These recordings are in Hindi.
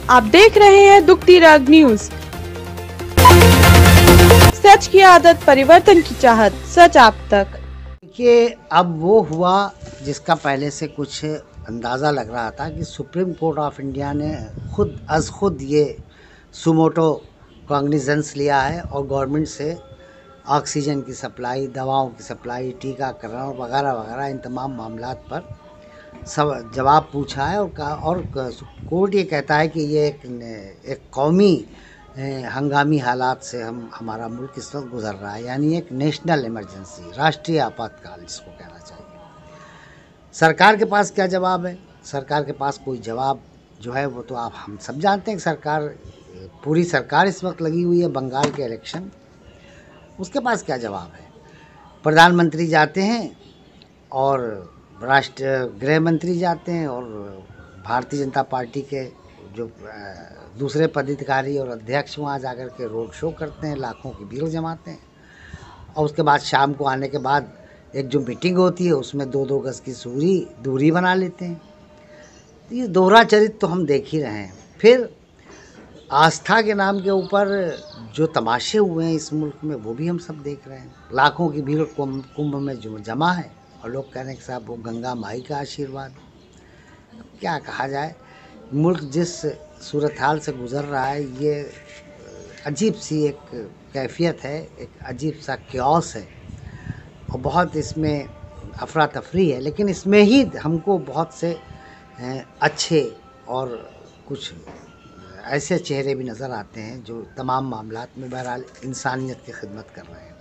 आप देख रहे हैं दुखती राग न्यूज। सच की आदत, परिवर्तन की चाहत, सच आप तक। देखिए, अब वो हुआ जिसका पहले से कुछ अंदाज़ा लग रहा था कि सुप्रीम कोर्ट ऑफ इंडिया ने खुद ये सुमोटो कॉग्निजेंस लिया है और गवर्नमेंट से ऑक्सीजन की सप्लाई, दवाओं की सप्लाई, टीकाकरण वगैरह वगैरह इन तमाम मामलात पर सब जवाब पूछा है और कोर्ट ये कहता है कि ये एक कौमी हंगामी हालात से हमारा मुल्क इस वक्त गुजर रहा है, यानी एक नेशनल इमरजेंसी, राष्ट्रीय आपातकाल जिसको कहना चाहिए। सरकार के पास क्या जवाब है? सरकार के पास कोई जवाब जो है वो तो हम सब जानते हैं कि पूरी सरकार इस वक्त लगी हुई है बंगाल के इलेक्शन। उसके पास क्या जवाब है? प्रधानमंत्री जाते हैं और गृह मंत्री जाते हैं और भारतीय जनता पार्टी के जो दूसरे पदाधिकारी और अध्यक्ष वहाँ जाकर के रोड शो करते हैं, लाखों की भीड़ जमाते हैं और उसके बाद शाम को आने के बाद एक जो मीटिंग होती है उसमें 2-2 गज की दूरी बना लेते हैं। तो ये दोहरा चरित्र तो हम देख ही रहे हैं। फिर आस्था के नाम के ऊपर जो तमाशे हुए हैं इस मुल्क में वो भी हम सब देख रहे हैं। लाखों की भीड़ कुंभ में जो जमा है और लोग कह रहे हैं कि साहब वो गंगा माई का आशीर्वाद। क्या कहा जाए, मुल्क जिस सूरत हाल से गुज़र रहा है, ये अजीब सी एक कैफियत है, एक अजीब सा क्योस है और बहुत इसमें अफरा तफरी है। लेकिन इसमें ही हमको बहुत से अच्छे और कुछ ऐसे चेहरे भी नज़र आते हैं जो तमाम मामलात में बहरहाल इंसानियत की खिदमत कर रहे हैं।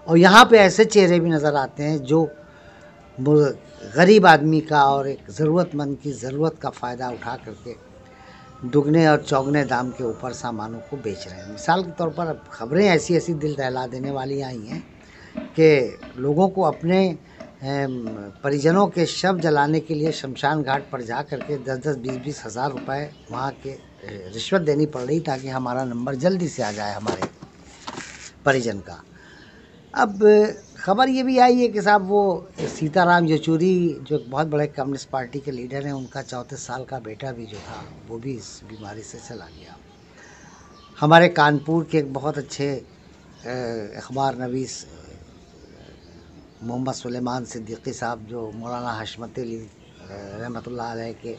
और यहाँ पे ऐसे चेहरे भी नज़र आते हैं जो गरीब आदमी का और एक ज़रूरतमंद की ज़रूरत का फ़ायदा उठा करके दुगने और चौगने दाम के ऊपर सामानों को बेच रहे हैं। मिसाल के तौर पर अब खबरें ऐसी दिल दहला देने वाली आई हैं कि लोगों को अपने परिजनों के शव जलाने के लिए शमशान घाट पर जा करके 10-10, 20-20 हज़ार रुपये वहाँ के रिश्वत देनी पड़ रही ताकि हमारा नंबर जल्दी से आ जाए हमारे परिजन का। अब खबर ये भी आई है कि साहब वो सीताराम येचुरी जो बहुत बड़े कम्युनिस्ट पार्टी के लीडर हैं, उनका 34 साल का बेटा भी जो था वो भी इस बीमारी से चला गया। हमारे कानपुर के एक बहुत अच्छे अखबार नवीस मोहम्मद सुलेमान सिद्दीकी साहब जो मौलाना हशमत अली रहमतुल्लाह अलैह के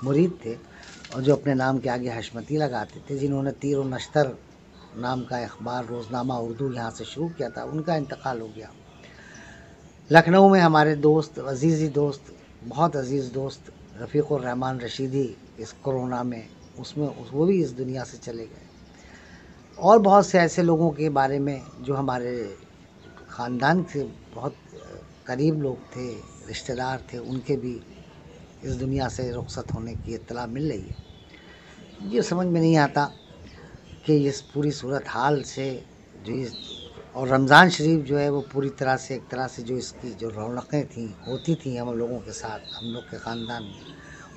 मुरीद थे और जो अपने नाम के आगे हशमती लगाते थे, जिन्होंने तीर और नश्तर नाम का अखबार रोज़नामा उर्दू यहाँ से शुरू किया था, उनका इंतकाल हो गया। लखनऊ में हमारे दोस्त, अजीज़ी दोस्त, बहुत अजीज़ दोस्त रफ़ीक़ुर रहमान रशीदी इस कोरोना में वो भी इस दुनिया से चले गए। और बहुत से ऐसे लोगों के बारे में जो हमारे ख़ानदान से बहुत करीब लोग थे, रिश्तेदार थे, उनके भी इस दुनिया से रुखसत होने की इत्तला मिल रही है। ये समझ में नहीं आता कि इस पूरी सूरत हाल से और रमज़ान शरीफ जो है वो पूरी तरह से एक तरह से जो इसकी जो रौनकें होती थी हम लोगों के साथ, हम लोग के ख़ानदान में,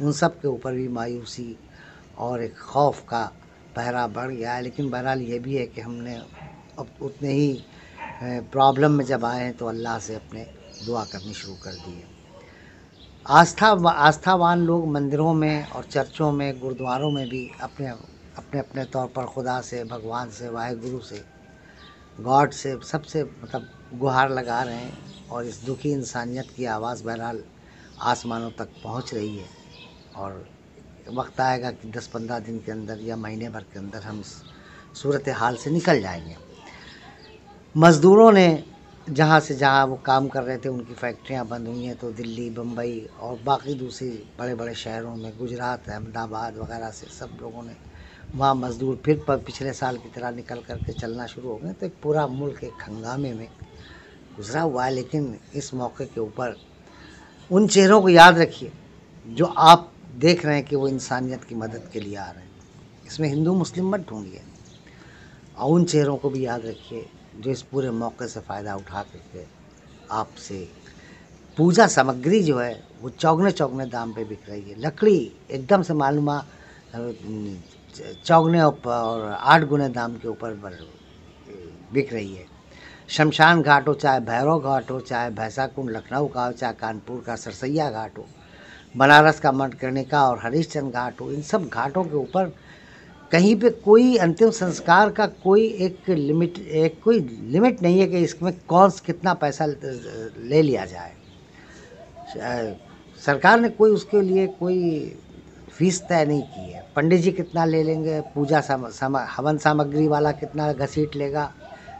उन सब के ऊपर भी मायूसी और एक खौफ का पहरा बढ़ गया है। लेकिन बहरहाल ये भी है कि हमने अब उतने ही प्रॉब्लम में जब आए हैं तो अल्लाह से अपने दुआ करनी शुरू कर दी है। आस्थावान लोग मंदिरों में और चर्चों में, गुरुद्वारों में भी अपने तौर पर खुदा से, भगवान से, वाहेगुरु से, गॉड से, सबसे मतलब गुहार लगा रहे हैं और इस दुखी इंसानियत की आवाज़ बहरहाल आसमानों तक पहुंच रही है। और वक्त आएगा कि 10-15 दिन के अंदर या महीने भर के अंदर हम इस सूरत हाल से निकल जाएंगे। मज़दूरों ने जहाँ वो काम कर रहे थे उनकी फैक्ट्रियाँ बंद हुई हैं, तो दिल्ली, बम्बई और बाकी दूसरी बड़े शहरों में, गुजरात, अहमदाबाद वगैरह से सब लोगों ने वहाँ मज़दूर फिर पिछले साल की तरह निकल करके चलना शुरू हो गए। तो एक पूरा मुल्क एक हंगामे में गुजरा हुआ है। लेकिन इस मौके के ऊपर उन चेहरों को याद रखिए जो आप देख रहे हैं कि वो इंसानियत की मदद के लिए आ रहे हैं। इसमें हिंदू मुस्लिम मत ढूंढिए, और उन चेहरों को भी याद रखिए जो इस पूरे मौके से फ़ायदा उठा करके आपसे पूजा सामग्री जो है वो चौगने दाम पे बिक रही है। लकड़ी एकदम से मालूम चौगने और 8 गुने दाम के ऊपर बिक रही है। शमशान घाट हो, चाहे भैरव घाट हो, चाहे भैंसा कुंड लखनऊ का हो, चाहे कानपुर का सरसैया घाट हो, बनारस का मणिकर्णिका और हरिश्चंद्र घाट हो, इन सब घाटों के ऊपर कहीं पे कोई अंतिम संस्कार का कोई कोई लिमिट नहीं है कि इसमें कौन कितना पैसा ले लिया जाए। सरकार ने कोई उसके लिए कोई फीस तय नहीं की है। पंडित जी कितना ले लेंगे, पूजा हवन सामग्री वाला कितना घसीट लेगा,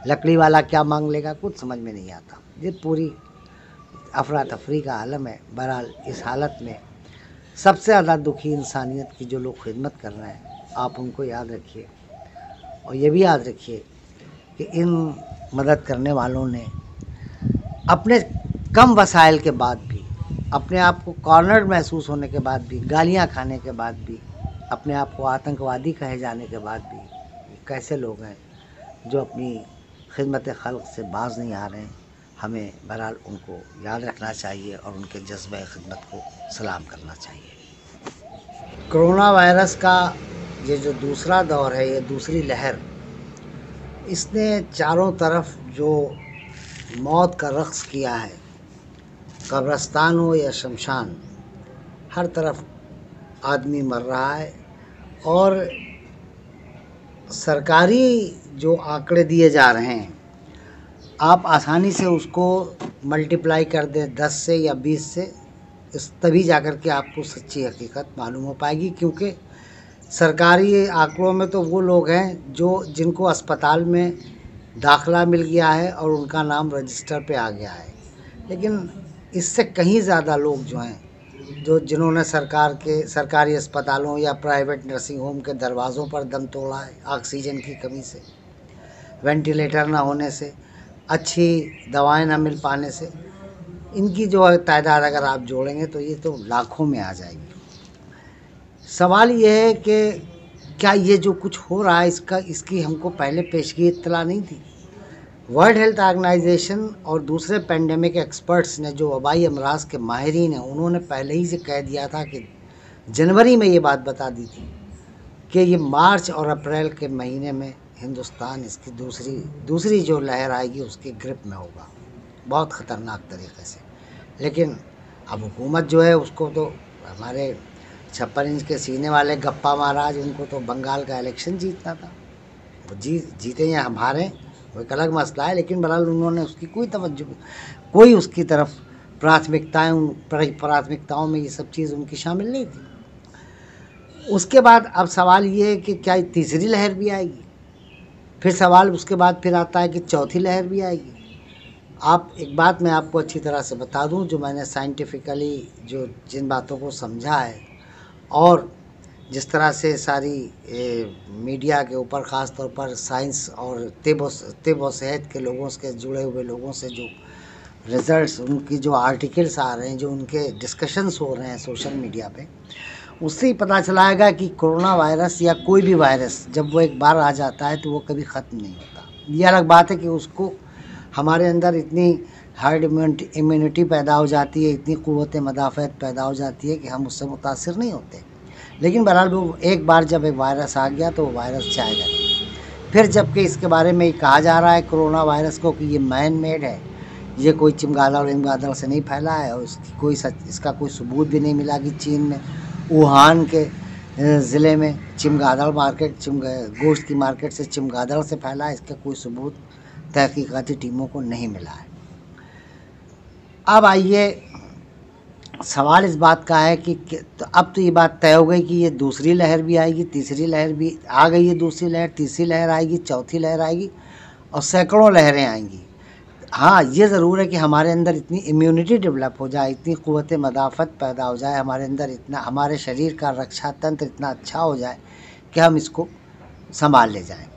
लकड़ी वाला क्या मांग लेगा, कुछ समझ में नहीं आता। ये पूरी अफरा तफरी का आलम है। बहरहाल इस हालत में सबसे ज़्यादा दुखी इंसानियत की जो लोग खिदमत कर रहे हैं, आप उनको याद रखिए और ये भी याद रखिए कि इन मदद करने वालों ने अपने कम वसाइल के बाद भी, अपने आप को कॉर्नर्ड महसूस होने के बाद भी, गालियां खाने के बाद भी, अपने आप को आतंकवादी कहे जाने के बाद भी, कैसे लोग हैं जो अपनी खिदमत खल्क से बाज नहीं आ रहे हैं। हमें बहरहाल उनको याद रखना चाहिए और उनके जज्बे खिदमत को सलाम करना चाहिए। कोरोना वायरस का ये जो दूसरा दौर है, ये दूसरी लहर, इसने चारों तरफ जो मौत का रक़्स किया है, कब्रिस्तान हो या शमशान, हर तरफ आदमी मर रहा है। और सरकारी जो आंकड़े दिए जा रहे हैं, आप आसानी से उसको मल्टीप्लाई कर दें 10 से या 20 से, तभी जाकर के आपको सच्ची हकीकत मालूम हो पाएगी। क्योंकि सरकारी आंकड़ों में तो वो लोग हैं जिनको अस्पताल में दाखिला मिल गया है और उनका नाम रजिस्टर पे आ गया है, लेकिन इससे कहीं ज़्यादा लोग जो हैं जिन्होंने सरकारी अस्पतालों या प्राइवेट नर्सिंग होम के दरवाज़ों पर दम तोड़ा है, ऑक्सीजन की कमी से, वेंटिलेटर ना होने से, अच्छी दवाएं ना मिल पाने से, इनकी जो तादाद अगर आप जोड़ेंगे तो ये तो लाखों में आ जाएगी। सवाल ये है कि क्या ये जो कुछ हो रहा है इसकी हमको पहले पेशगी इत्तला नहीं थी? वर्ल्ड हेल्थ ऑर्गेनाइजेशन और दूसरे पेंडेमिक एक्सपर्ट्स ने, जो वबाई अमराज के माहिरीन हैं, उन्होंने पहले ही से कह दिया था कि जनवरी में ये बात बता दी थी कि ये मार्च और अप्रैल के महीने में हिंदुस्तान इसकी दूसरी जो लहर आएगी उसकी ग्रिप में होगा, बहुत ख़तरनाक तरीके से। लेकिन अब हुकूमत जो है उसको तो हमारे 56 इंच के सीने वाले गप्पा महाराज, उनको तो बंगाल का इलेक्शन जीतना था, वो जीते या हम हारें वो एक अलग मसला है, लेकिन बहरहाल उन्होंने उसकी कोई उसकी तरफ प्राथमिकताओं में ये सब चीज़ उनकी शामिल नहीं थी। उसके बाद अब सवाल ये है कि क्या तीसरी लहर भी आएगी? फिर सवाल उसके बाद फिर आता है कि चौथी लहर भी आएगी। आप एक बात मैं आपको अच्छी तरह से बता दूं, जो मैंने साइंटिफिकली जिन बातों को समझा है और जिस तरह से सारी मीडिया के ऊपर ख़ास तौर पर साइंस और तिब और सेहत के लोगों से जुड़े हुए लोगों से जो रिज़ल्ट्स, उनकी जो आर्टिकल्स आ रहे हैं, जो उनके डिस्कशंस हो रहे हैं सोशल मीडिया पे, उससे ही पता चलाएगा कि कोरोना वायरस या कोई भी वायरस जब वो एक बार आ जाता है तो वो कभी ख़त्म नहीं होता। ये अलग बात है कि उसको हमारे अंदर इतनी हार्ड इम्यूनिटी पैदा हो जाती है, इतनी क़ुव्वत मदाफ़त पैदा हो जाती है कि हम उससे मुतासिर नहीं होते। लेकिन बहरहाल वो एक बार जब एक वायरस आ गया तो वो वायरस जाएगा नहीं। फिर जबकि इसके बारे में कहा जा रहा है कोरोना वायरस को कि ये मैन मेड है, ये कोई चमगादड़ से नहीं फैला है, और इसका कोई सबूत भी नहीं मिला कि चीन में वुहान के ज़िले में गोश्त की मार्केट से चमगादड़ से फैला है, इसका कोई सबूत तहकीकाती टीमों को नहीं मिला है। अब आइए, सवाल इस बात का है कि तो अब तो ये बात तय हो गई कि ये दूसरी लहर भी आएगी, तीसरी लहर भी आ गई है, दूसरी लहर, तीसरी लहर आएगी, चौथी लहर आएगी और सैकड़ों लहरें आएंगी। हाँ, ये ज़रूर है कि हमारे अंदर इतनी इम्यूनिटी डेवलप हो जाए, इतनी क़ुव्वत मदाफ़त पैदा हो जाए, हमारे अंदर इतना, हमारे शरीर का रक्षा तंत्र इतना अच्छा हो जाए कि हम इसको संभाल ले जाएं।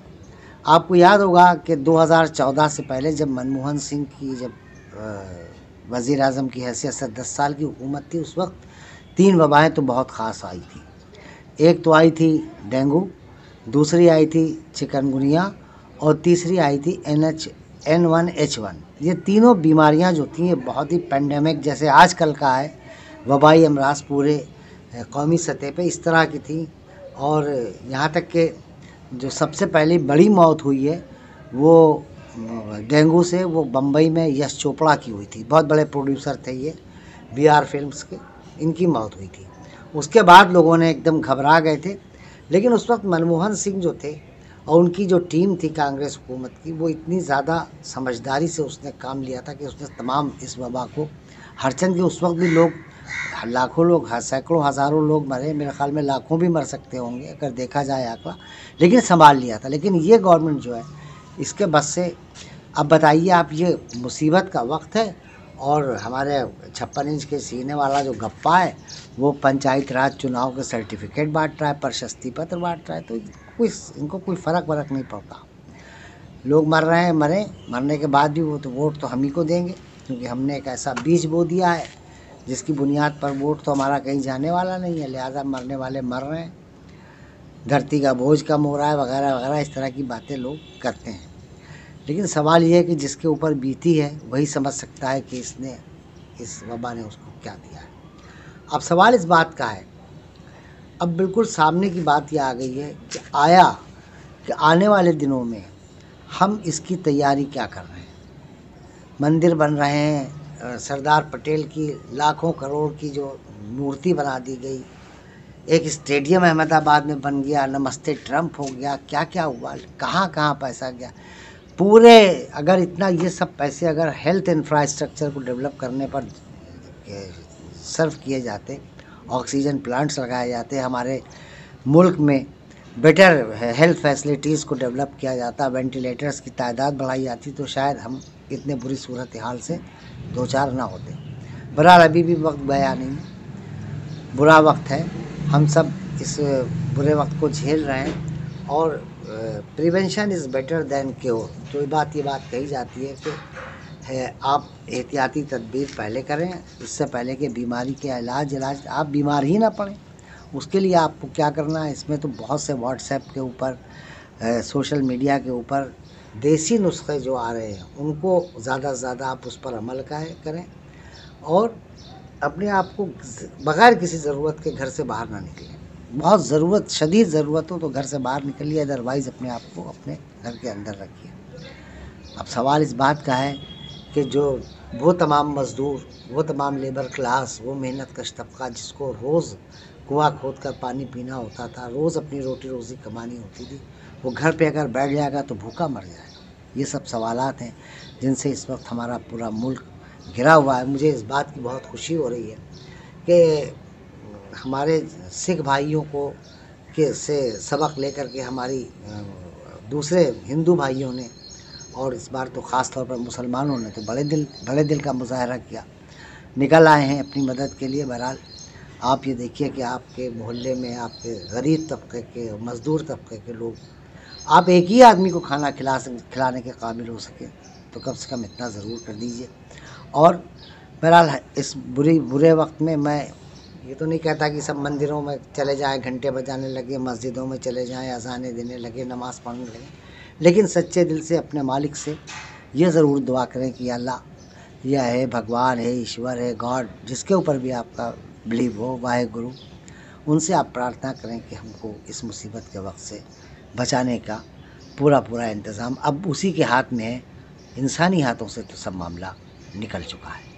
आपको याद होगा कि 2014 से पहले जब मनमोहन सिंह की वज़ीर आज़म की हैसियत से 10 साल की हुकूमत थी, उस वक्त 3 वबाएँ तो बहुत ख़ास आई थी। एक तो आई थी डेंगू, दूसरी आई थी चिकनगुनिया और तीसरी आई थी N1H1। ये तीनों बीमारियां जो थी, ये बहुत ही पेंडेमिक जैसे आजकल का है वबाई अमराज पूरे कौमी सतह पे इस तरह की थी। और यहाँ तक कि जो सबसे पहले बड़ी मौत हुई है वो डेंगू से, वो बम्बई में यश चोपड़ा की हुई थी। बहुत बड़े प्रोड्यूसर थे ये BR फिल्म्स के, इनकी मौत हुई थी। उसके बाद लोगों ने एकदम घबरा गए थे, लेकिन उस वक्त मनमोहन सिंह जो थे और उनकी जो टीम थी कांग्रेस हुकूमत की, वो इतनी ज़्यादा समझदारी से उसने काम लिया था कि उसने तमाम इस वबा को, हरचंद के उस वक्त भी लोग लाखों लोग, सैकड़ों हज़ारों लोग मरे, मेरे ख्याल में लाखों भी मर सकते होंगे अगर देखा जाए आंकड़ा, लेकिन संभाल लिया था। लेकिन ये गवर्नमेंट जो है इसके बस से, अब बताइए आप, ये मुसीबत का वक्त है और हमारे 56 इंच के सीने वाला जो गप्पा है वो पंचायत राज चुनाव के सर्टिफिकेट बांट रहा है, प्रशस्ति पत्र बांट रहा है। तो इनको कोई फ़र्क नहीं पड़ता। लोग मर रहे हैं, मरने के बाद भी वो तो वोट तो हम ही को देंगे, क्योंकि हमने एक ऐसा बीज बो दिया है जिसकी बुनियाद पर वोट तो हमारा कहीं जाने वाला नहीं है। लिहाजा मरने वाले मर रहे हैं, धरती का बोझ कम हो रहा है, वगैरह वगैरह, इस तरह की बातें लोग करते हैं। लेकिन सवाल ये है कि जिसके ऊपर बीती है वही समझ सकता है कि इस वबा ने उसको क्या दिया है। अब सवाल इस बात का है, अब बिल्कुल सामने की बात यह आ गई है कि आने वाले दिनों में हम इसकी तैयारी क्या कर रहे हैं। मंदिर बन रहे हैं, सरदार पटेल की लाखों करोड़ की जो मूर्ति बना दी गई, एक स्टेडियम अहमदाबाद में बन गया, नमस्ते ट्रम्प हो गया, क्या क्या हुआ, कहाँ कहाँ पैसा गया पूरे। अगर इतना ये सब पैसे अगर हेल्थ इंफ्रास्ट्रक्चर को डेवलप करने पर सर्व किए जाते, ऑक्सीजन प्लांट्स लगाए जाते, हमारे मुल्क में बेटर हेल्थ फैसिलिटीज़ को डेवलप किया जाता, वेंटिलेटर्स की तादाद बढ़ाई जाती, तो शायद हम इतने बुरी सूरत हाल से दो चार ना होते। बहरहाल अभी भी वक्त गया नहीं, बुरा वक्त है, हम सब इस बुरे वक्त को झेल रहे हैं और prevention is better than cure. तो ये बात कही जाती है कि आप एहतियाती तदबीर पहले करें, इससे पहले कि बीमारी के इलाज आप बीमार ही ना पड़ें। उसके लिए आपको क्या करना है, इसमें तो बहुत से व्हाट्सएप के ऊपर, सोशल मीडिया के ऊपर देसी नुस्खे जो आ रहे हैं उनको ज़्यादा से ज़्यादा आप उस पर अमल करें और अपने आप को बग़ैर किसी ज़रूरत के घर से बाहर ना निकलें। बहुत ज़रूरत, शदीद ज़रूरत हो तो घर से बाहर निकलिए, अदरवाइज़ अपने आप को अपने घर के अंदर रखिए। अब सवाल इस बात का है कि जो वो तमाम मज़दूर, वो तमाम लेबर क्लास, वो मेहनत कश तबका जिसको रोज़ कुआं खोद कर पानी पीना होता था, रोज़ अपनी रोटी रोज़ी कमानी होती थी, वो घर पे अगर बैठ जाएगा तो भूखा मर जाएगा। ये सब सवालात हैं जिनसे इस वक्त हमारा पूरा मुल्क घिरा हुआ है। मुझे इस बात की बहुत खुशी हो रही है कि हमारे सिख भाइयों को से सबक लेकर के हमारी दूसरे हिंदू भाइयों ने, और इस बार तो ख़ास तौर पर मुसलमानों ने तो बड़े दिल का मुजाहरा किया, निकल आए हैं अपनी मदद के लिए। बहरहाल आप ये देखिए कि आपके मोहल्ले में आपके गरीब तबके के, मज़दूर तबके के लोग, आप एक ही आदमी को खाना खिलाने के काबिल हो सके तो कम से कम इतना ज़रूर कर दीजिए। और बहरहाल इस बुरे वक्त में मैं ये तो नहीं कहता कि सब मंदिरों में चले जाएं, घंटे बजाने लगे, मस्जिदों में चले जाएं, अज़ानें देने लगे, नमाज़ पढ़ने लगे, लेकिन सच्चे दिल से अपने मालिक से ये ज़रूर दुआ करें कि अल्लाह यह है, भगवान है, ईश्वर है, गॉड, जिसके ऊपर भी आपका बिलीव हो, वाहे गुरु, उनसे आप प्रार्थना करें कि हमको इस मुसीबत के वक्त से बचाने का पूरा इंतज़ाम अब उसी के हाथ में है। इंसानी हाथों से तो सब मामला निकल चुका है।